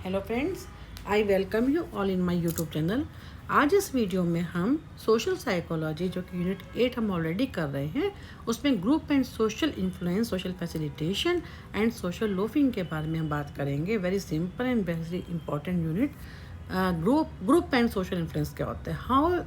Hello friends, I welcome you all in my YouTube channel. आज इस video में हम सोशल साइकोलॉजी जो कि यूनिट 8 हम ऑलरेडी कर रहे हैं, उसमें group and social influence, social facilitation and social loafing के बारे में हम बात करेंगे। Very simple and very important unit. Group and social influence क्या होता है, हाउ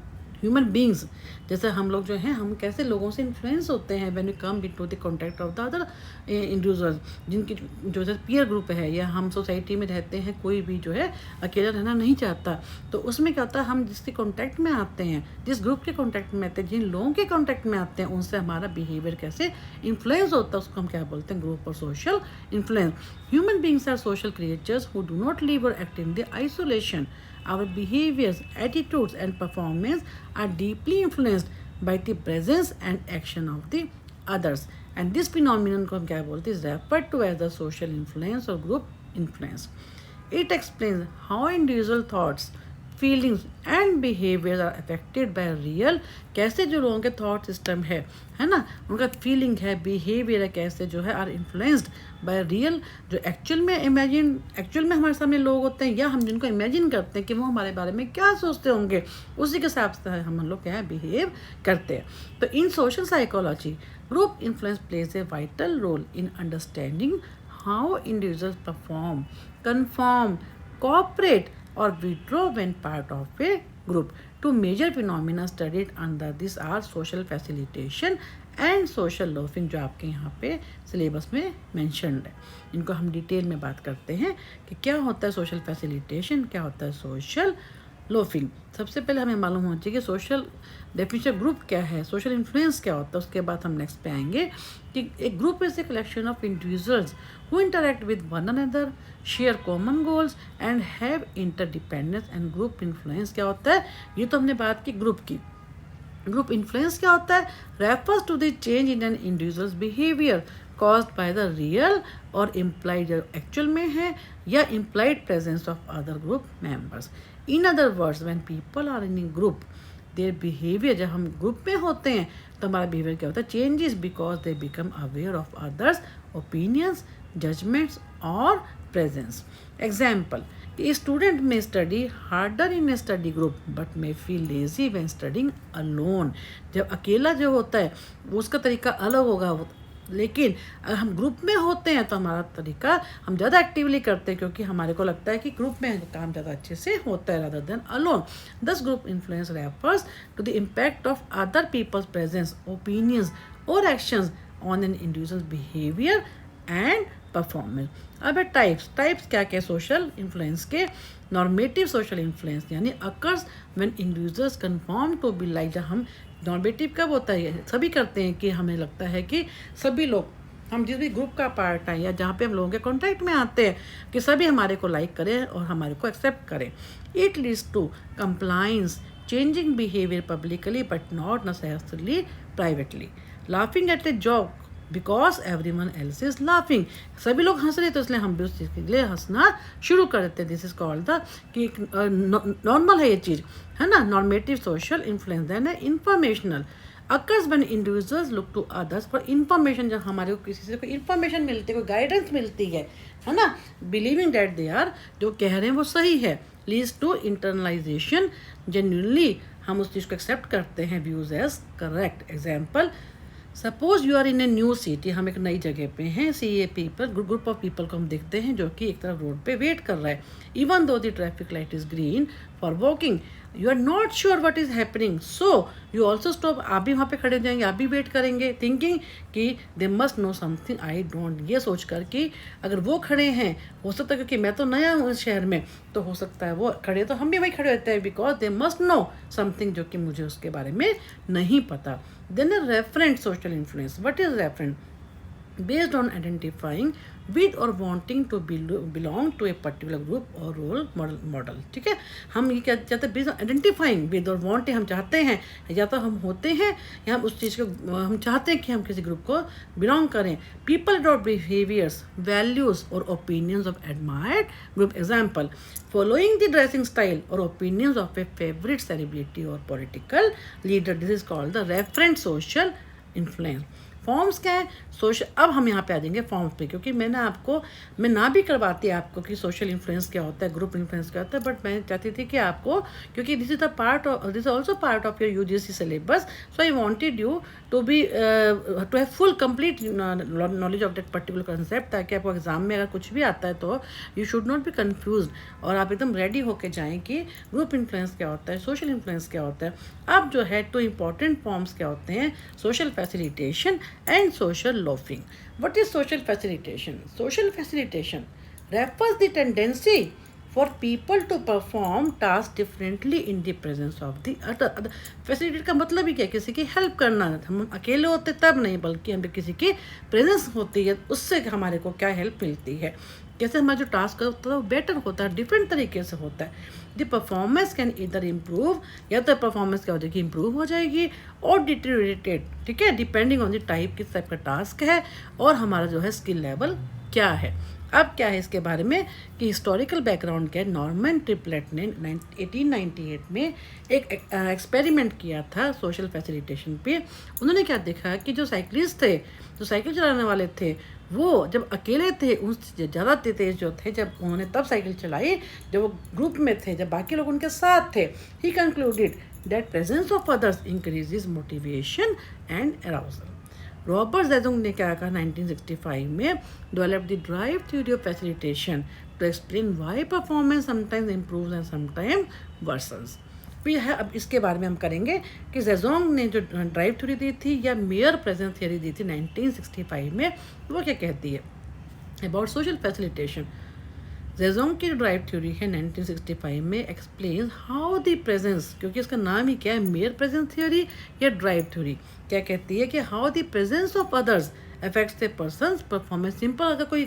ह्यूमन बींग्स, जैसे हम लोग जो हैं, हम कैसे लोगों से इन्फ्लुएंस होते हैं when we come to the contact of the other individuals, जिनकी जो है पीयर ग्रुप है या हम सोसाइटी में रहते हैं, कोई भी जो है अकेला रहना नहीं चाहता। तो उसमें क्या होता है, हम जिसके कॉन्टैक्ट में आते हैं, जिस ग्रुप के कॉन्टैक्ट में आते हैं, जिन लोगों के कॉन्टैक्ट में आते हैं, उनसे हमारा बिहेवियर कैसे इन्फ्लुएंस होता है, उसको हम क्या बोलते हैं, ग्रुप और social influence. Human beings are social creatures who do not live और act in the isolation. Our behaviors, attitudes, and performance are deeply influenced by the presence and action of the others. And this phenomenon को हम क्या बोलते हैं, is referred to as the social influence or group influence. It explains how individual thoughts, feelings and behaviour are affected by real, कैसे जो लोगों के thought system है ना, उनका फीलिंग है, बिहेवियर है, कैसे जो है आर इन्फ्लुएंस्ड बाय रियल, जो एक्चुअल में हमारे सामने लोग होते हैं, या हम जिनको इमेजिन करते हैं कि वो हमारे बारे में क्या सोचते होंगे, उसी के हिसाब से हम लोग क्या है बिहेव करते हैं। तो in social psychology, group influence plays a vital role in understanding how individuals perform, conform, cooperate or withdraw when part of a group. Two major phenomena studied under this are social facilitation and social loafing, जो आपके यहाँ पे syllabus में mentioned है। इनको हम detail में बात करते हैं कि क्या होता है सोशल फैसिलिटेशन, क्या होता है सोशल लोफिंग। सबसे पहले हमें मालूम होना चाहिए कि सोशल डेफिनेशन ग्रुप क्या है, सोशल इन्फ्लुएंस क्या होता है। उसके बाद हम नेक्स्ट पे आएंगे कि एक group is a collection of individuals who interact with one another, share common goals and have interdependence. And group influence क्या होता है, ये तो हमने बात की ग्रुप की। ग्रुप इन्फ्लुएंस क्या होता है, refers to the change in an individuals behaviour caused by the real or implied, जो एक्चुअल में है, या implied presence of other group members. In other words, when people are in a group, their behavior, जब हम group में होते हैं तो हमारा बिहेवियर क्या होता है, changes because they become aware of others opinions, judgments और presence. Example, a student may study harder in a study group but may feel lazy when studying alone. जब अकेला जो होता है उसका तरीका अलग होगा, लेकिन अगर हम ग्रुप में होते हैं तो हमारा तरीका हम ज़्यादा एक्टिवली करते हैं, क्योंकि हमारे को लगता है कि ग्रुप में काम ज़्यादा अच्छे से होता है rather than alone. Thus group influence refers to the impact of other people's presence, opinions और actions on an individual behaviour and performance. अब है टाइप्स क्या क्या सोशल इन्फ्लुएंस के। नॉर्मेटिव सोशल इन्फ्लुएंस यानी occurs when individuals conform to be like, जब हम normative कब होता है, सभी करते हैं कि हमें लगता है कि सभी लोग, हम जिस भी ग्रुप का पार्ट है या जहाँ पे हम लोगों के कॉन्टैक्ट में आते हैं, कि सभी हमारे को लाइक करें और हमारे को एक्सेप्ट करें। It leads to compliance, changing behaviour publicly but not necessarily privately. Laughing at a joke because everyone else is laughing, सभी लोग हंस रहे तो इसलिए हम भी उस चीज़ के लिए हंसना शुरू कर देते हैं। दिस इज कॉल्ड द कि नॉर्मल है ये चीज़, है ना। नॉर्मेटिव सोशल इन्फ्लुएंस देन है informational, occurs when individuals look to others for information, जब हमारे को किसी से कोई इन्फॉर्मेशन मिलती है, कोई गाइडेंस मिलती है ना, बिलीविंग दैट दे आर, जो कह रहे हैं वो सही है, लीड्स टू इंटरनलाइजेशन, जेन्युइनली हम उस चीज़ को एक्सेप्ट करते हैं, views as correct. Example, suppose you are in a new city, हम एक नई जगह पे हैं, see a people, group of people को हम देखते हैं जो कि एक तरफ रोड पे वेट कर रहा है, even though the traffic light is green for walking, you are not sure what is happening, so you also stop, आप भी वहाँ पे खड़े हो जाएंगे, आप भी वेट करेंगे, थिंकिंग कि they must know something I don't, ये सोच कर कि अगर वो खड़े हैं, हो सकता है क्योंकि मैं तो नया हूँ इस शहर में, तो हो सकता है वो खड़े तो हम भी वहीं खड़े रहते हैं, because they must know something, जो कि मुझे उसके बारे में नहीं पता। Then a referent social influence. What is referent? Based on identifying with or wanting to belong to a particular group or role model. ठीक है, हम ये क्या चाहते हैं, बेस्ड ऑन आइडेंटिफाइंग विद और वांटिंग, हम चाहते हैं या तो हम होते हैं या हम उस चीज़ को हम चाहते हैं कि हम किसी ग्रुप को बिलोंग करें। पीपल अडॉप्ट बिहेवियर्स, वैल्यूज और opinions of admired group. Example, following the dressing style or opinions of a favorite celebrity or political leader. This is called the referent social influence. Forms क्या है social. अब हम यहाँ पे आ जाएंगे forms पे, क्योंकि मैं ना भी करवाती आपको कि सोशल इन्फ्लुएंस क्या होता है, ग्रुप इन्फ्लुएंस क्या होता है, बट मैं चाहती थी कि आपको, क्योंकि this is also part of your UGC syllabus, so I wanted you to have full complete knowledge of that particular concept, ताकि आपको एग्जाम में अगर कुछ भी आता है तो you should not be confuse और आप एकदम रेडी होके जाएं कि ग्रुप इन्फ्लुएंस क्या होता है, सोशल इन्फ्लुएंस क्या होता है। अब जो है तो इम्पॉर्टेंट फॉर्म्स क्या होते हैं, social facilitation and social loafing. What is social facilitation? Social facilitation refers the tendency for people to perform tasks differently in the presence of the other. Facilitate का मतलब ही क्या, किसी की हेल्प करना। हम अकेले होते तब नहीं, बल्कि हमें किसी की प्रेजेंस होती है, उससे हमारे को क्या हेल्प मिलती है, कैसे हमारा जो टास्क होता है वो बेटर होता है, डिफरेंट तरीके से होता है। द परफॉर्मेंस कैन इधर इम्प्रूव, या तो परफॉर्मेंस क्या हो जाएगी, इम्प्रूव हो जाएगी, और डिटेरियोरेटेड, ठीक है, डिपेंडिंग ऑन द टाइप, किस टाइप का टास्क है और हमारा जो है स्किल लेवल क्या है। अब क्या है इसके बारे में कि हिस्टोरिकल बैकग्राउंड क्या है। नॉर्मन ट्रिपलेट ने 1898 में एक एक्सपेरिमेंट किया था सोशल फैसिलिटेशन पे। उन्होंने क्या देखा कि जो साइकिलिस्ट थे, जो साइकिल चलाने वाले थे, वो जब अकेले थे उनसे ज़्यादा तेज जो थे, जब उन्होंने तब साइकिल चलाई जब वो ग्रुप में थे, जब बाकी लोग उनके साथ थे। He concluded that presence of others increases motivation and arousal. Robert Zajonc ने क्या कहा 1965 में, develop the drive theory of facilitation to explain why performance sometimes improves and sometimes worsens. फिर है, अब इसके बारे में हम करेंगे कि ज़ेज़ोंग ने जो ड्राइव थ्योरी दी थी या मेयर प्रेजेंस थ्योरी दी थी 1965 में, वो क्या कहती है अबाउट सोशल फैसिलिटेशन। ज़ेज़ोंग की ड्राइव थ्योरी है 1965 में, एक्सप्लेन हाउ द प्रेजेंस, क्योंकि इसका नाम ही क्या है, मेयर प्रेजेंस थ्योरी या ड्राइव थ्योरी, क्या कहती है कि how the presence of others affects the persons performance. Simple, अगर कोई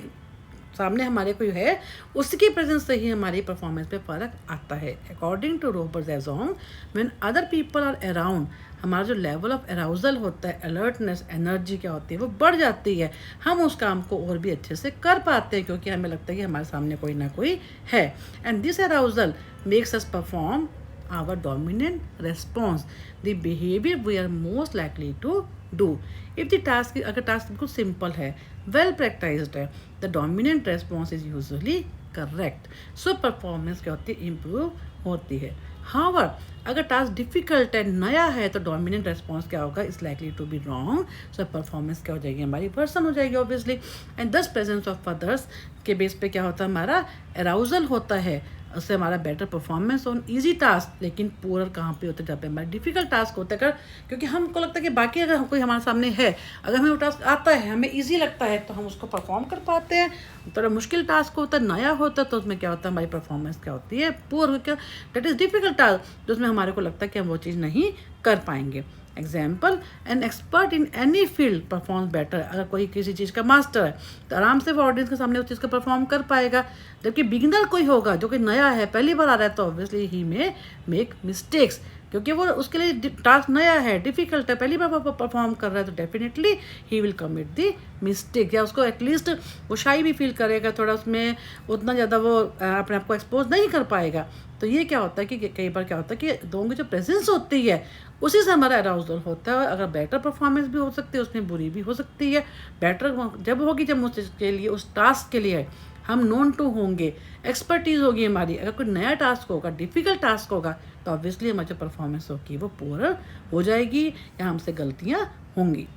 सामने हमारे कोई है, उसकी प्रेजेंस से ही हमारी परफॉर्मेंस पे फ़र्क आता है। According to Robert Zajonc, when other people are around, हमारा जो लेवल ऑफ अराउजल होता है, अलर्टनेस, एनर्जी क्या होती है, वो बढ़ जाती है। हम उस काम को और भी अच्छे से कर पाते हैं, क्योंकि हमें लगता है कि हमारे सामने कोई ना कोई है। And this arousal makes us perform our dominant response, the behaviour we are most likely to do. If the task, अगर टास्क बिल्कुल सिंपल है, वेल प्रैक्टाइज्ड है, the dominant response is usually correct, so performance क्या होती है, improve होती है। However, अगर टास्क डिफिकल्ट है, नया है, तो डोमिनेंट रेस्पॉन्स क्या होगा, is likely to be wrong, so performance क्या हो जाएगी, हमारी वर्सन हो जाएगी obviously. And this presence of others के बेस पे क्या होता है, हमारा अराउजल होता है, उससे हमारा better performance on easy task. लेकिन पूरा कहाँ पे होता है, जब पे हमारा डिफिकल्ट टास्क होता है, अगर क्योंकि हमको लगता है कि बाकी अगर कोई हमारे सामने है, अगर हमें वो टास्क आता है, हमें ईजी लगता है, तो हम उसको परफॉर्म कर पाते हैं। थोड़ा मुश्किल टास्क होता है, नया होता है, तो उसमें क्या होता है, हमारी परफॉर्मेंस क्या होती है, पुअर। क्या दैट इज़ डिफिकल्ट टास्क, जिसमें हमारे को लगता है कि हम वो चीज़ नहीं कर पाएंगे। Example, an expert in any field perform better. अगर कोई किसी चीज़ का मास्टर है, तो आराम से वो ऑडियंस के सामने उस चीज़ को परफॉर्म कर पाएगा। जबकि बिगिनर कोई होगा जो कि नया है, पहली बार आ रहा है, तो ऑब्वियसली ही में मेक मिस्टेक्स, क्योंकि वो उसके लिए टास्क नया है, डिफिकल्ट है, पहली बार परफॉर्म कर रहा है, तो definitely he will commit the mistake, या उसको एटलीस्ट वो शाई भी फील करेगा, थोड़ा उसमें उतना ज़्यादा वो अपने आप को एक्सपोज नहीं कर पाएगा। तो ये क्या होता है कि कई बार क्या होता है कि दोनों की जो प्रेजेंस होती है, उसी से हमारा अराउजल होता है। अगर बेटर परफॉर्मेंस भी हो सकती है, उसमें बुरी भी हो सकती है। बेटर जब होगी जब उस के लिए, उस टास्क के लिए हम नोन टू होंगे, एक्सपर्टीज़ होगी हमारी। अगर कोई नया टास्क होगा, डिफ़िकल्ट टास्क होगा, तो ऑब्वियसली हमारी जो परफॉर्मेंस होगी वो पूरा हो जाएगी, या हमसे गलतियाँ होंगी।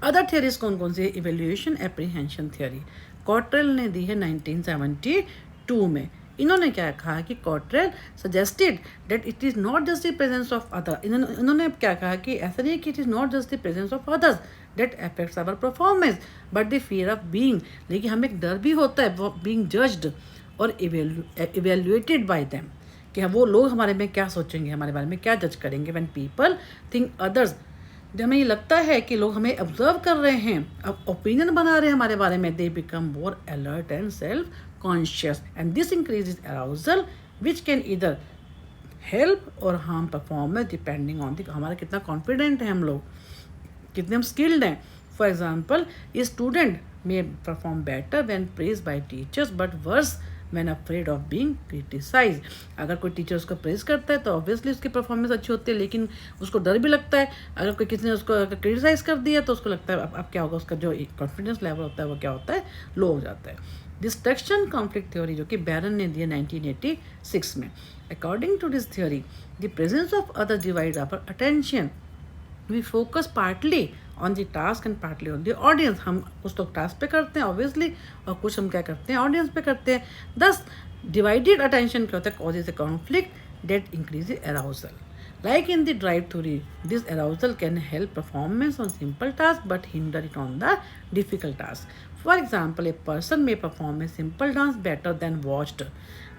अदर थियरीज कौन कौन सी है, इवेल्यूएशन एप्रीहेंशन थियरी, कॉट्रेल ने दी है 1972 में। इन्होंने क्या कहा कि Cottrell suggested that it is not just the presence of other, इन्होंने क्या कहा कि ऐसा नहीं है कि it is not just the presence of others that affects our performance, but the fear of being, लेकिन हमें एक डर भी होता है बीइंग जज्ड और इवेल्युएटेड बाय देम, कि वो लोग हमारे में क्या सोचेंगे, हमारे बारे में क्या जज करेंगे। व्हेन पीपल थिंक अदर्स, जब हमें ये लगता है कि लोग हमें ऑब्जर्व कर रहे हैं, अब ओपिनियन बना रहे हैं हमारे बारे में, they become more alert and self conscious, and this increases arousal which can इधर हेल्प और harm performance depending on the, हमारा कितना कॉन्फिडेंट है हम लोग, कितने हम स्किल्ड हैं। For example, a student may perform better when praised by teachers but worse when afraid of being criticise. अगर कोई टीचर उसको प्रेज करता है तो ऑब्वियसली उसकी परफॉर्मेंस अच्छी होती है, लेकिन उसको डर भी लगता है। अगर कोई किसी ने उसको क्रिटिसाइज कर दिया तो उसको लगता है अब क्या होगा, उसका जो कॉन्फिडेंस लेवल होता है वो क्या होता है, लो हो जाता है। डिस्ट्रक्शन कॉन्फ्लिक्ट थ्योरी जो कि बैरन ने दिया 1986 में। According to this theory the presence of other divide our attention, we focus partly on the task and partly on the audience. हम कुछ तो टास्क पे करते हैं ऑब्वियसली, और कुछ हम क्या करते हैं, ऑडियंस पे करते हैं। दस डिवाइडेड अटेंशन क्या होता है, causes a conflict that increase arousal. Like in the drive theory, this arousal can help performance on simple tasks but hinder it on the difficult tasks. For example, a person may perform a simple dance better than watched,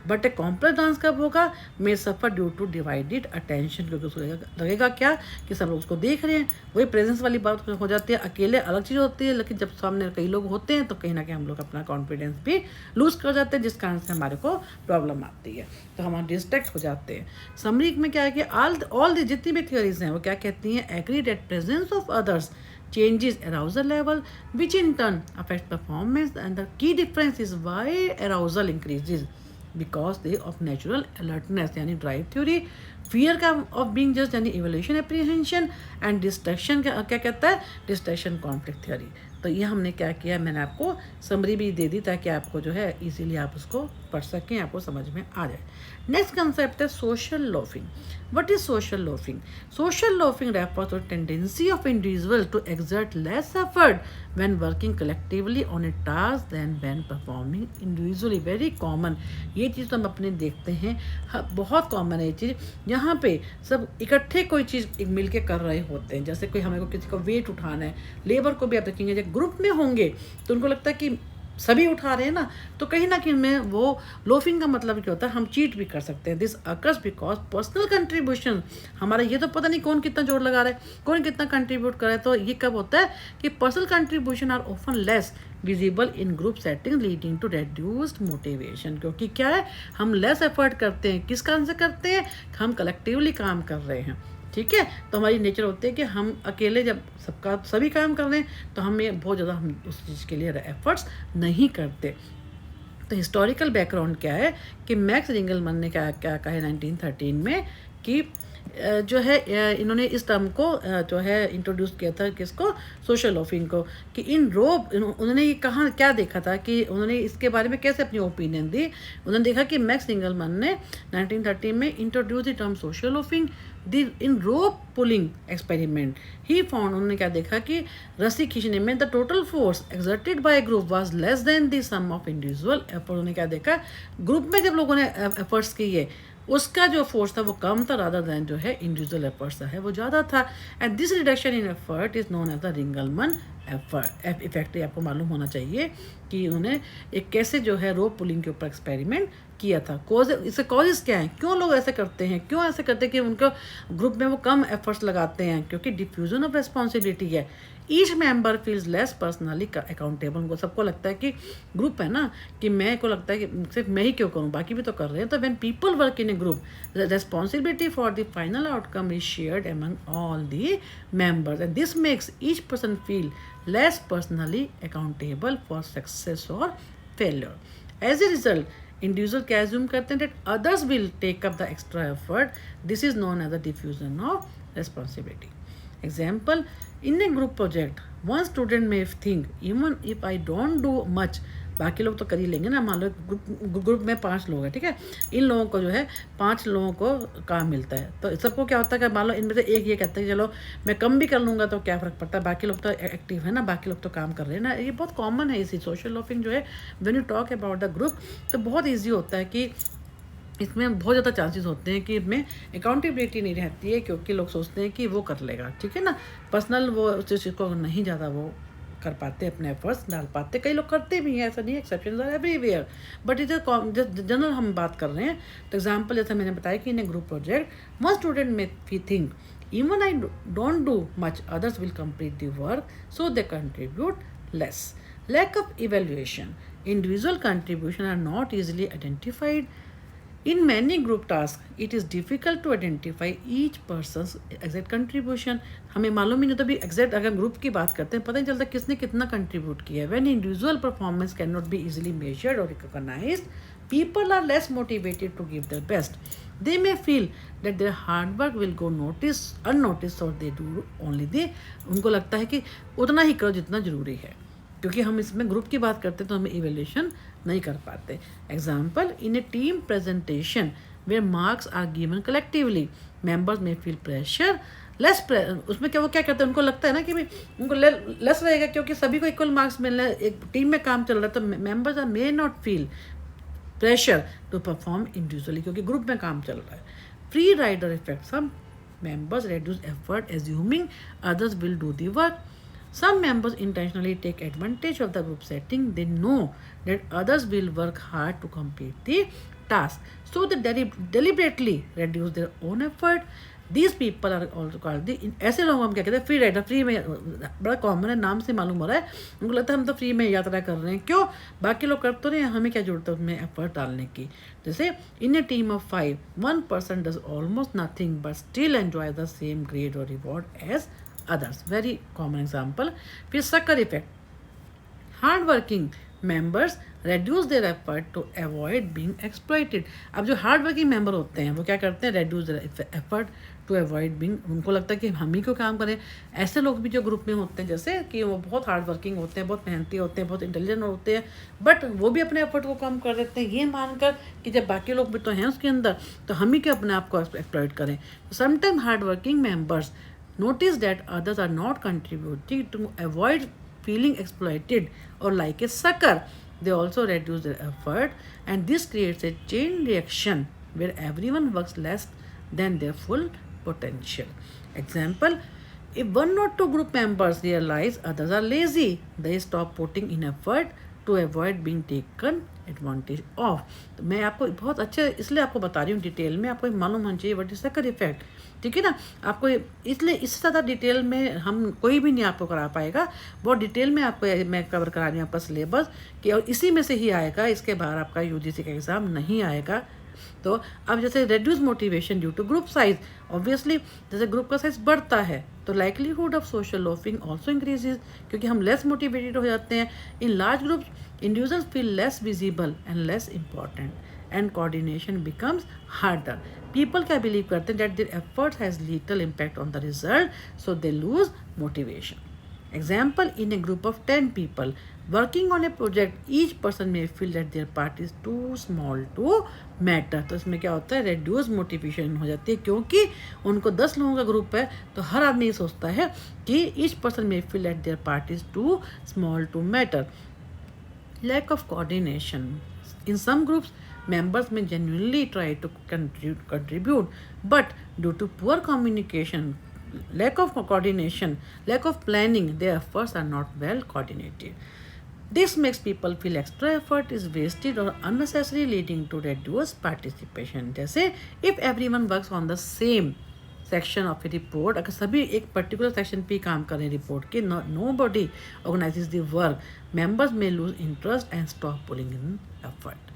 but a complex dance कब होगा, मे सफ़र due two divided attention, क्योंकि उसको लगेगा क्या कि सब लोग उसको देख रहे हैं। वही प्रेजेंस वाली बात हो जाती है। अकेले अलग चीज़ होती है, लेकिन जब सामने कई लोग होते हैं तो कहीं ना कहीं हम लोग अपना कॉन्फिडेंस भी लूज़ कर जाते हैं, जिस कारण से हमारे को प्रॉब्लम आती है, तो हम डिस्ट्रैक्ट हो जाते हैं। समरी में क्या है कि ऑल दी जितनी भी थियोरीज हैं वो क्या कहती हैं, agree that presence of others changes arousal level, which in turn affects performance, and the key difference is why arousal increases because they of natural alertness, यानी ड्राइव थ्योरी फियर का of being just यानी evolution apprehension, and distraction क्या कहता है, distraction conflict theory. तो ये हमने क्या किया, मैंने आपको समरी भी दे दी ताकि आपको जो है इजीली आप उसको पढ़ सकें, आपको समझ में आ जाए। नेक्स्ट कंसेप्ट है social loafing. What is social loafing? Social loafing refers to tendency of individual to exert less effort when working collectively on a task than when performing individually. Very common ये चीज़ तो हम अपने देखते हैं, बहुत common है ये चीज़। यहाँ पे सब इकट्ठे कोई चीज़ मिल के कर रहे होते हैं, जैसे कोई हमें को किसी को वेट उठाना है, लेबर को भी आप देखेंगे जब ग्रुप में होंगे तो उनको लगता है कि सभी उठा रहे हैं ना, तो कहीं ना कहीं में वो लोफिंग का मतलब क्या होता है, हम चीट भी कर सकते हैं। This occurs because personal contribution, हमारा ये तो पता नहीं कौन कितना जोर लगा रहा है, कौन कितना कंट्रीब्यूट कर रहा है। तो ये कब होता है कि personal contribution are often less visible in group setting leading to reduced motivation. क्योंकि क्या है, हम लेस एफर्ट करते हैं, किस कारण से करते हैं, हम कलेक्टिवली काम कर रहे हैं, ठीक है। तो हमारी नेचर होती है कि हम अकेले जब सभी काम कर रहे हैं तो हमें बहुत ज़्यादा हम उस चीज़ के लिए एफर्ट्स नहीं करते। तो हिस्टोरिकल बैकग्राउंड क्या है कि मैक्स रिंगलमैन ने क्या क्या कहा है 1913 में कि जो है इन्होंने इस टर्म को जो है इंट्रोड्यूस किया था, किसको, सोशल लोफिंग को, कि इन रोब उन्होंने ये कहाँ क्या देखा था कि उन्होंने इसके बारे में कैसे अपनी ओपिनियन दी। उन्होंने देखा कि मैक्स रिंगलमैन ने 1913 में introduce the term social loafing in rope pulling experiment. He found, उन्होंने क्या देखा कि रस्सी खींचने में the total force exerted by group was less than the sum of individual effort. उन्होंने क्या देखा, ग्रुप में जब लोगों ने एफर्ट्स किए उसका जो फोर्स था वो कम था, रादर दैन जो है इंडिविजुअल एफर्ट्स है वो ज़्यादा था। And this reduction in effort is known as the Ringelmann effect. आपको मालूम होना चाहिए कि उन्होंने एक कैसे जो है रोप पुलिंग के ऊपर एक्सपेरिमेंट किया था। इससे कॉजेज क्या हैं, क्यों लोग ऐसे करते हैं, क्यों ऐसे करते हैं कि उनको ग्रुप में वो कम एफर्ट्स लगाते हैं, क्योंकि डिफ्यूजन ऑफ रिस्पॉन्सिबिलिटी है। Each member feels less personally accountable. उनको सबको लगता है कि ग्रुप है ना, कि मैं को लगता है कि सिर्फ मैं ही क्यों करूँ, बाकी भी तो कर रहे हैं। तो when people work in a group the responsibility for the final outcome is shared among all the members and this makes each person feel less personally accountable for success or failure. As a result, individual क्या assume करते हैं that others will take up the extra effort. This is known as the diffusion of responsibility. Example, in a group project, one student may think, even if I don't do much, बाकी लोग तो कर ही लेंगे ना। मान लो group में 5 लोग हैं, ठीक है, इन लोगों को जो है 5 लोगों को काम मिलता है, तो सबको क्या होता है कि मान लो इनमें से एक ये कहता है कि चलो मैं कम भी कर लूँगा तो क्या फ़र्क पड़ता है, बाकी लोग तो एक्टिव है ना, बाकी लोग तो काम कर रहे हैं ना। ये बहुत कॉमन है इसी सोशल लोफिंग जो है। When you talk about the group तो बहुत ईजी होता है कि इसमें बहुत ज़्यादा चांसेस होते हैं कि इसमें अकाउंटेबिलिटी नहीं रहती है, क्योंकि लोग सोचते हैं कि वो कर लेगा, ठीक है ना। पर्सनल वो उस चीज़ को नहीं ज़्यादा वो कर पाते, अपने एफर्ट्स डाल पाते। कई लोग करते भी हैं, ऐसा नहीं, exceptions are everywhere, but it general हम बात कर रहे हैं। तो एग्जांपल जैसे मैंने बताया कि in a group project one student में we think even I don't do much, others will complete the work, so they contribute less. Lack of evaluation. Individual contribution are not easily identified. In many group tasks, it is difficult to identify each person's exact contribution. हमें मालूम ही नहीं, तो भी exact अगर group की बात करते हैं पता नहीं चलता किसने कितना कंट्रीब्यूट किया है। When individual performance cannot be easily measured or recognized, People are less motivated to give their best. They may feel that their hard work will go unnoticed, or they do only the उनको लगता है कि उतना ही करो जितना ज़रूरी है, क्योंकि हम इसमें ग्रुप की बात करते हैं तो हमें इवेल्यूशन नहीं कर पाते. Example, in a team presentation where marks are given collectively, members में फील प्रेशर उसमें क्या वो क्या करते हैं, उनको लगता है ना कि भाई उनको लेस रहेगा क्योंकि सभी को इक्वल मार्क्स मिल रहे हैं, एक टीम में काम चल रहा है, तो members are may not feel pressure to perform individually क्योंकि ग्रुप में काम चल रहा है. Free rider effect, some members reduce effort assuming others will do the work. Some members intentionally take advantage of the group setting. They know that others will work hard to complete the task, so they deliberately reduce their own effort. These people are also called the ऐसे लोग हम क्या कहते हैं, free rider. Free में बड़ा common है, नाम से मालूम हो रहा है, उनको लगता है हम तो फ्री में यात्रा कर रहे हैं. क्यों? बाकी लोग कर तो रहे हैं, हमें क्या जरूरत है उसमें एफर्ट डालने की. जैसे इन a team of 5, 1 person does almost nothing but still enjoy the same grade or reward as others. Very common example. फिर sucker effect. Hard-working members reduce their effort to avoid being exploited. अब जो hard working member होते हैं वो क्या करते हैं, reduce their effort to avoid being, उनको लगता है कि हम ही क्यों काम करें. ऐसे लोग भी जो ग्रुप में होते हैं जैसे कि वो बहुत हार्ड वर्किंग होते हैं, बहुत मेहनती होते हैं, बहुत इंटेलिजेंट होते हैं, बट वो भी अपने एफर्ट को कम कर देते हैं ये मानकर कि जब बाकी लोग भी तो हैं उसके अंदर तो हम ही क्यों अपने आप को एक्सप्लॉइट करें. Sometime hard working members notice that others are not contributing to avoid feeling exploited or like a sucker. They also reduce their effort, and this creates a chain reaction where everyone works less than their full potential. Example, if one or two group members realize others are lazy, they stop putting in effort to avoid being taken advantage of. तो मैं आपको बहुत अच्छे इसलिए आपको बता रही हूँ डिटेल में, आपको मालूम होना चाहिए व्हाट इज सकर इफेक्ट. ठीक है ना, आपको इसलिए इससे ज़्यादा डिटेल में हम कोई भी नहीं आपको करा पाएगा. बहुत डिटेल में आपको मैं कवर करा रही हूँ आपका सिलेबस कि, और इसी में से ही आएगा, इसके बाहर आपका यूजीसी का एग्ज़ाम नहीं आएगा. तो अब जैसे reduce motivation due to group size, obviously जैसे ग्रुप का साइज बढ़ता है तो likelihood of social loafing also increases, क्योंकि हम लेस मोटिवेटेड हो जाते हैं. In large groups individuals feel less visible and less important and coordination becomes harder. People क्या बिलीव करते हैं that their efforts has little impact on the result, so they lose motivation. Example, in a group of 10 people working on a project, each person may feel that their part is too small to matter. तो इसमें क्या होता है, reduce motivation हो जाती है, क्योंकि उनको 10 लोगों का ग्रुप है तो हर आदमी ये सोचता है कि each person may feel that their part is too small to matter. Lack of coordination. In some groups, members may genuinely try to contribute, but due to poor communication, lack of coordination, lack of planning, their efforts are not well coordinated. This makes people feel extra effort is wasted or unnecessary, leading to reduced participation. जैसे if everyone works on the same section of a report, अगर सभी एक particular section पे काम करें report के, nobody organizes the work, members may lose interest and stop pulling in effort.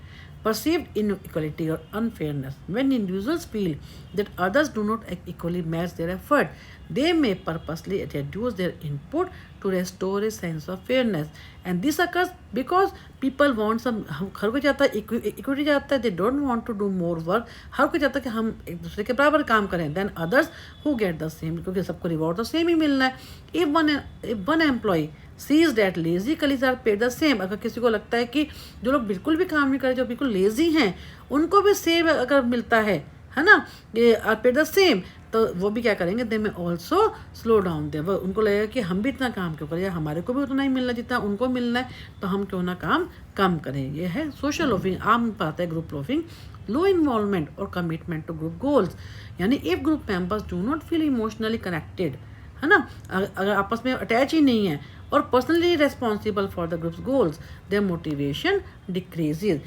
Perceived inequality or unfairness. When individuals feel that others do not equally match their effort, they may purposely reduce their input to restore a sense of fairness. And this occurs because people want some, हर कोई चाहता है equity चाहता है, they don't want to do more work. हर कोई चाहता है कि हम एक दूसरे के बराबर काम करें. Then others who get the same, क्योंकि सबको रिवॉर्ड तो सेम ही मिलना है. If one employee sees that lazy colleagues are paid the same, अगर किसी को लगता है कि जो लोग बिल्कुल भी काम नहीं करे, जो बिल्कुल लेजी हैं, उनको भी सेम अगर मिलता है ना, ये आर पेड द सेम, तो वो भी क्या करेंगे, दे में ऑल्सो स्लो डाउन. दे वो उनको लगेगा कि हम भी इतना काम क्यों करें, या हमारे को भी उतना ही मिलना जितना उनको मिलना है, तो हम क्यों ना काम कम करें. ये है सोशल लोफिंग. आम बात है ग्रुप लोफिंग. लो इन्वॉल्वमेंट और कमिटमेंट टू ग्रुप गोल्स, यानी if group members do not feel emotionally connected, है ना, अगर आपस में अटैच ही नहीं है or personally responsible for the group's goals, their motivation decreases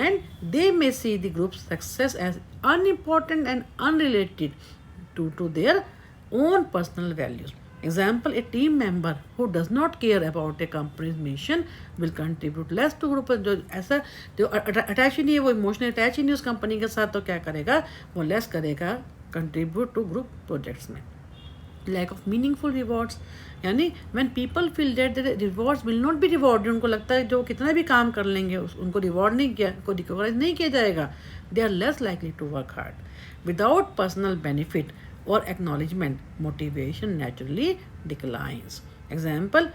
and they may see the group's success as unimportant and unrelated to their own personal values. Example, a team member who does not care about a company's mission will contribute less to group. जो ऐसा जो attach ही नहीं है, वो emotional attach ही नहीं उस company के साथ, तो क्या करेगा, वो लेस करेगा कंट्रीब्यूट टू ग्रुप प्रोजेक्ट्स में. लैक ऑफ मीनिंगफुल रिवॉर्ड्स, यानी when people feel that the rewards will not be rewarded, उनको लगता है जो कितना भी काम कर लेंगे उनको रिवॉर्ड नहीं किया, उनको रिकॉग्नाइज नहीं किया जाएगा, they are less likely to work hard. Without personal benefit और acknowledgement motivation naturally declines. Example,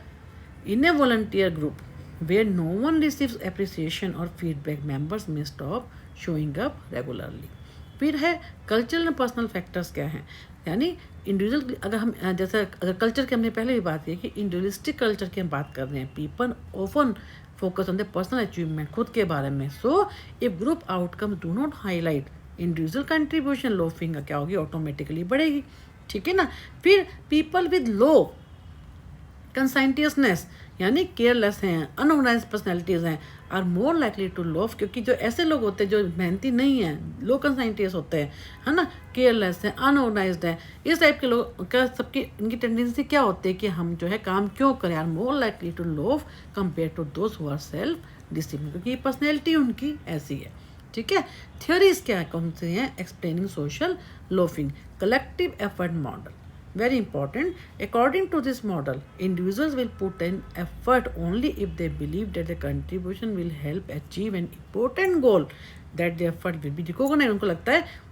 in a volunteer group where no one receives appreciation or feedback, members may stop showing up regularly। फिर है cultural and personal factors क्या हैं, यानी individual, अगर हम जैसे अगर कल्चर की हमने पहले भी बात की कि इंडिविजुअलिस्टिक कल्चर की हम बात कर रहे हैं, people often focus on the personal achievement, खुद के बारे में। So if group outcome do not highlight individual contribution, loafing क्या होगी, ऑटोमेटिकली बढ़ेगी, ठीक है ना। फिर पीपल विद लो कंसाइंटियसनेस, यानी केयरलेस हैं, अनऑर्गेनाइज पर्सनैलिटीज़ हैं, are more likely to loaf, क्योंकि जो ऐसे लोग होते हैं जो मेहनती नहीं हैं, लो कंसाइंटियस होते हैं, है ना, केयरलेस हैं, अनऑर्गेनाइज्ड हैं, इस टाइप के लोग का सबकी इनकी टेंडेंसी क्या होती है कि हम जो है काम क्यों करें, are more likely to loaf compare to those who are self discipline, क्योंकि पर्सनैलिटी उनकी ऐसी है, ठीक है। थियोरीज क्या कौन सी हैं explaining social loafing, collective effort model, very important. According to this model, individuals will put in effort only if they believe that the contribution will help achieve an important goal, that the effort will be recognized। उनको लगता है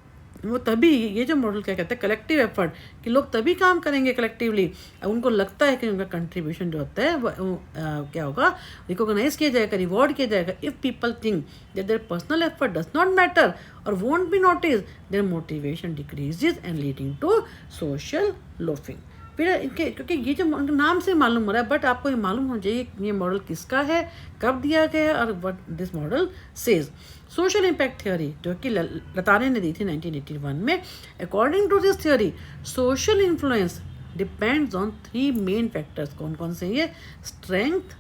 वो तभी, ये जो model क्या कहता है कलेक्टिव एफर्ट, कि लोग तभी काम करेंगे कलेक्टिवली, उनको लगता है कि उनका कंट्रीब्यूशन जो होता है वो क्या होगा, रिकॉग्नाइज किया जाएगा, रिवॉर्ड किया जाएगा। If people think that their personal effort does not matter और won't be notice, their motivation decreases and leading to social loafing. फिर इनके, क्योंकि ये जो नाम से मालूम हो रहा है, बट आपको ये मालूम होना चाहिए ये मॉडल किसका है, कब दिया गया है और what this model says. Social impact theory जो कि लताने ने दी थी 1981 में, according to this theory social influence depends on 3 main factors. कौन कौन से ये, strength,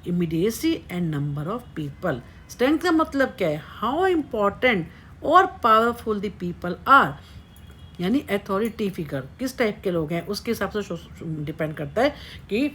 immediacy and number of people. Strength का मतलब क्या है, हाउ इम्पॉर्टेंट और पावरफुल द पीपल आर, यानी अथॉरिटी फिगर किस टाइप के लोग हैं उसके हिसाब से डिपेंड करता है कि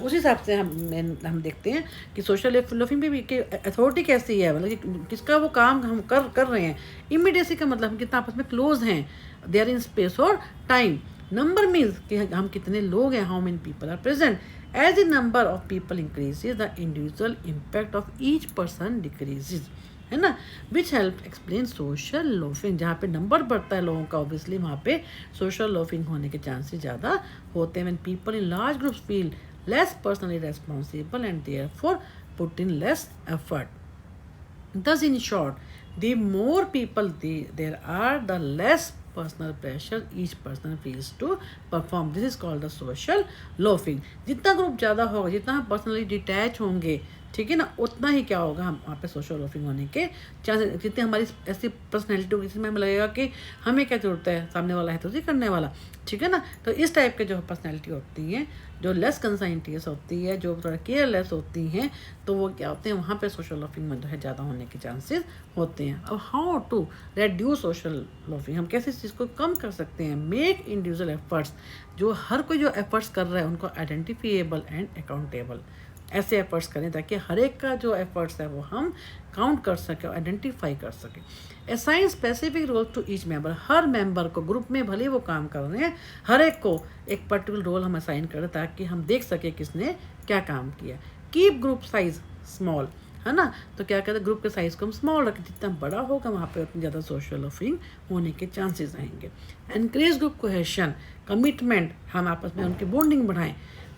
उस हिसाब से हम देखते हैं कि सोशल लोफिंग में भी कि अथॉरिटी कैसी है, मतलब कि किसका वो काम हम कर रहे हैं। इमीडिएसी का मतलब हम कितना आपस में क्लोज हैं, दे आर इन स्पेस और टाइम। नंबर मीन्स कि हम कितने लोग हैं, how many people are present. As the number of people increases the individual impact of each person decreases, है ना, which help explain social loafing. जहाँ पे नंबर बढ़ता है लोगों का ऑब्वियसली वहाँ पे सोशल लोफिंग होने के चांसेस ज़्यादा होते हैं। When people in large groups feel less personally responsible and therefore put in less effort. Thus, in short, the more people there are, the less personal pressure each person feels to perform. This is called the social loafing. जितना group ज़्यादा होगा, जितना हम personally detach होंगे, ठीक है ना, उतना ही क्या होगा, हम वहाँ पे सोशल लोफिंग होने के चांसेस। जितनी हमारी ऐसी पर्सनैलिटी होगी जिसमें हमें लगेगा कि हमें क्या जरूरत है, सामने वाला है तो उसी करने वाला, ठीक है ना। तो इस टाइप के जो पर्सनैलिटी होती हैं, जो लेस कंसाइंटियस होती है, जो थोड़ा केयरलेस होती हैं, तो वो क्या होते हैं, वहाँ पे सोशल लोफिंग में जो है ज़्यादा होने के चांसेस होते हैं। अब how to reduce social loafing, हम कैसे इस चीज़ को कम कर सकते हैं। मेक इंडिविजुअल एफर्ट्स, जो हर कोई जो एफर्ट्स कर रहा है उनको आइडेंटिफिएबल एंड अकाउंटेबल, ऐसे एफर्ट्स करें ताकि हर एक का जो एफर्ट्स है वो हम काउंट कर सकें, आइडेंटिफाई कर सकें। Assign specific role to each member, हर मेंबर को ग्रुप में भले वो काम कर रहे हैं, हर एक को एक पर्टिकुलर रोल हम असाइन करें ताकि हम देख सकें किसने क्या काम किया। कीप ग्रुप साइज स्मॉल, है ना, तो क्या कहते हैं ग्रुप के साइज़ को हम स्मॉल रखें, जितना बड़ा होगा वहाँ पे उतनी ज़्यादा सोशल लोफिंग होने के चांसेस रहेंगे। एनकरेज ग्रुप कोहेशन, कमिटमेंट, हम आपस में उनकी बॉन्डिंग बढ़ाएं।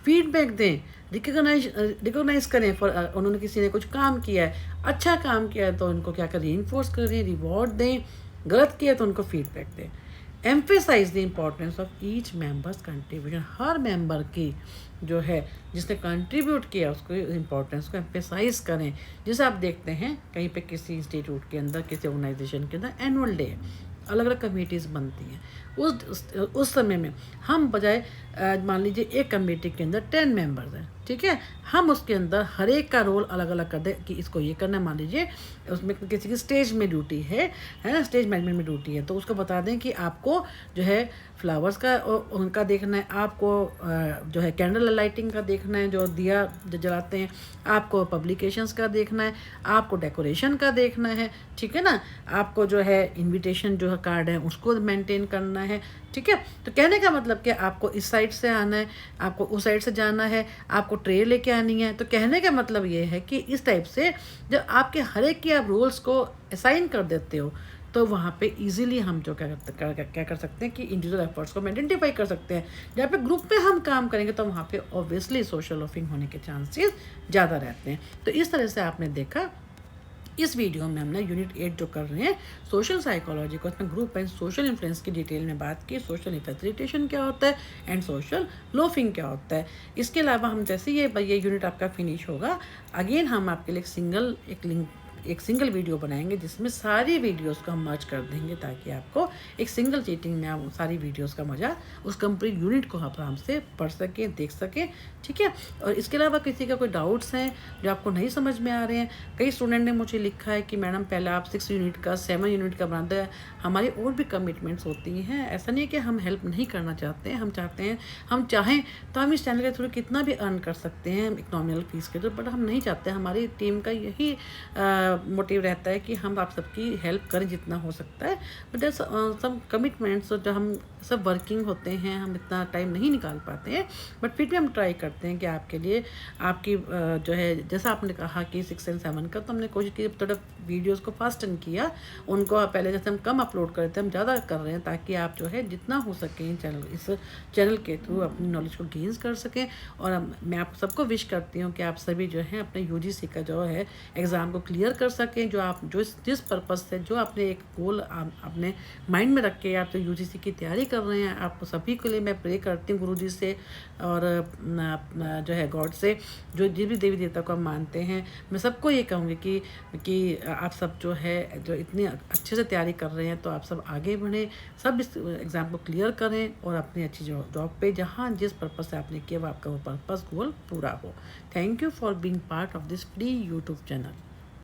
फीडबैक दें, रिकॉग्नाइज करें फॉर उन्होंने किसी ने कुछ काम किया है, अच्छा काम किया है तो उनको क्या करें, रीइंफोर्स करें, रिवॉर्ड दें, गलत किया तो उनको फीडबैक दें। Emphasise the importance of each member's contribution, हर मेंबर की जो है जिसने कंट्रीब्यूट किया उसको इम्पोर्टेंस को एम्फेसाइज करें। जैसे आप देखते हैं कहीं पे किसी इंस्टीट्यूट के अंदर, किसी ऑर्गेनाइजेशन के अंदर एनुअल डे, अलग अलग कमेटीज़ बनती हैं, उस समय में हम बजाय मान लीजिए एक कमेटी के अंदर 10 मेंबर्स हैं, ठीक है। हम उसके अंदर हर एक का रोल अलग अलग कर दें कि इसको ये करना है, मान लीजिए उसमें किसी की स्टेज में ड्यूटी है ना, स्टेज मैनेजमेंट में ड्यूटी है, तो उसको बता दें कि आपको जो है फ्लावर्स का उनका देखना है, आपको जो है कैंडल लाइटिंग का देखना है, जो दिया जो जलाते हैं, आपको पब्लिकेशंस का देखना है, आपको डेकोरेशन का देखना है, ठीक है ना, आपको जो है इनविटेशन जो है कार्ड है उसको मेंटेन करना है, ठीक है। तो कहने का मतलब कि आपको इस साइड से आना है, आपको उस साइड से जाना है, आपको ट्रे लेके आनी है। तो कहने का मतलब ये है कि इस टाइप से जब आपके हर एक के आप रोल्स को असाइन कर देते हो, तो वहाँ पे इजीली हम जो क्या कर सकते हैं कि इंडिविजुअल एफर्ट्स को आइडेंटिफाई कर सकते हैं। जहाँ पे ग्रुप में हम काम करेंगे तो वहाँ पे ऑब्वियसली सोशल लॉफिंग होने के चांसेस ज़्यादा रहते हैं। तो इस तरह से आपने देखा इस वीडियो में हमने यूनिट 8 जो कर रहे हैं सोशल साइकोलॉजी को, उसमें ग्रुप एंड सोशल इन्फ्लुएंस की डिटेल में बात की, सोशल फैसिलिटेशन क्या होता है एंड सोशल लोफिंग क्या होता है। इसके अलावा हम जैसे ये यूनिट आपका फिनिश होगा, अगेन हम आपके लिए एक सिंगल वीडियो बनाएंगे जिसमें सारी वीडियोस को हम मर्ज कर देंगे, ताकि आपको एक सिंगल चीटिंग में आप सारी वीडियोस का मज़ा उस कंप्लीट यूनिट को आप आराम से पढ़ सकें, देख सकें, ठीक है। और इसके अलावा किसी का कोई डाउट्स हैं जो आपको नहीं समझ में आ रहे हैं, कई स्टूडेंट ने मुझे लिखा है कि मैडम पहले आप 6 यूनिट का 7 यूनिट का बनाते हैं, हमारी और भी कमिटमेंट्स होती हैं। ऐसा नहीं है कि हम हेल्प नहीं करना चाहते हैं, हम चाहते हैं, हम चाहें तो हम इस चैनल के थ्रू कितना भी अर्न कर सकते हैं एक नॉमिनल फीस के थ्रू, बट हम नहीं चाहते। हमारी टीम का यही मोटिव रहता है कि हम आप सबकी हेल्प करें जितना हो सकता है, बट सब कमिटमेंट्स जो हम सब वर्किंग होते हैं, हम इतना टाइम नहीं निकाल पाते हैं, बट फिर भी हम ट्राई करते हैं कि आपके लिए आपकी जो है जैसा आपने कहा कि 6 एंड 7 का, तो हमने कोशिश की थोड़ा वीडियोस को फास्टन किया, उनको पहले जैसे हम कम अपलोड कर रहे थे हम ज़्यादा कर रहे हैं, ताकि आप जो है जितना हो सके इस चैनल के थ्रू अपनी नॉलेज को गेन्स कर सकें। और मैं आप सबको विश करती हूँ कि आप सभी जो है अपने UGC का जो है एग्ज़ाम को क्लियर कर सकें, जो आप जिस पर्पज़ से जो आपने एक गोल अपने माइंड में रख के आप जो UGC की तैयारी कर रहे हैं, आप सभी के लिए मैं प्रे करती हूँ गुरुजी से और जो है गॉड से, जो जिस भी देवी देवता को हम मानते हैं, मैं सबको ये कहूँगी कि आप सब जो है जो इतने अच्छे से तैयारी कर रहे हैं, तो आप सब आगे बढ़ें, सब इस एग्ज़ाम को क्लियर करें और अपनी अच्छी जॉब पे जहाँ जिस पर्पज़ से आपने किया वो आपका वो पर्पज़ गोल पूरा हो। Thank you for being part of this free YouTube channel.